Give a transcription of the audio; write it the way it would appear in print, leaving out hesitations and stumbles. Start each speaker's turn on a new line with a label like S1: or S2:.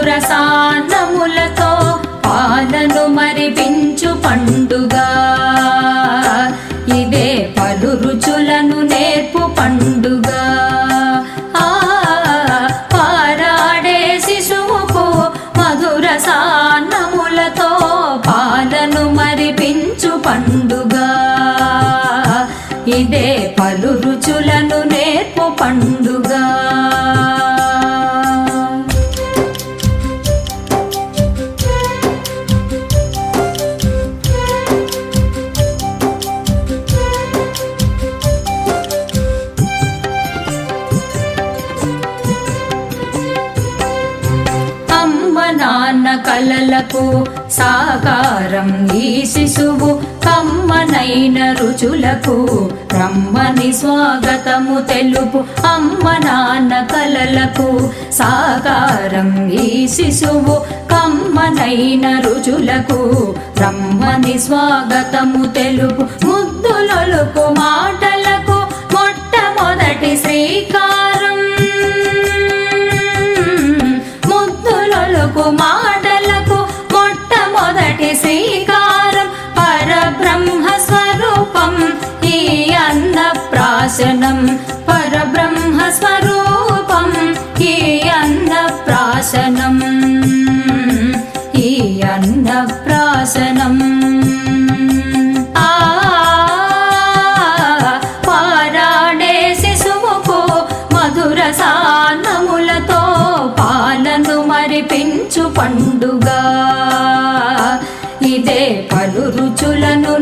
S1: మధుర సాన్నములతో పాలను మరిపించు పండుగ ఇదే పలు రుచులను నేర్పు పండుగ పారాడే శిశువుకు మధుర సాన్నములతో పాలను మరిపించు పండుగ ఇదే పలు రుచులను నేర్పు పండుగ నాన్న కలలకు సాకారం ఈ శిశువు కమ్మనైన రుచులకు రమ్మని స్వాగతము తెలుపు అమ్మ నాన్న కలలకు సాకారం ఈ శిశువు కమ్మనైన రుచులకు రమ్మని స్వాగతము తెలుపు ముద్దులొలుకు మాటలకు మొట్టమొదటి శ్రీకారం మాటలకు మొట్టమొదటి శ్రీకారం పరబ్రహ్మ స్వరూపం ఈ అన్నప్రాశనం పరబ్రహ్మ స్వరూపం ఈ అన్నప్రాశనం ఈ అన్నప్రాశనం పారాడే శిశువుకు మధుర సాన్నములతో పాలను మరిపించు పండుగ ఇదే పలు రుచులను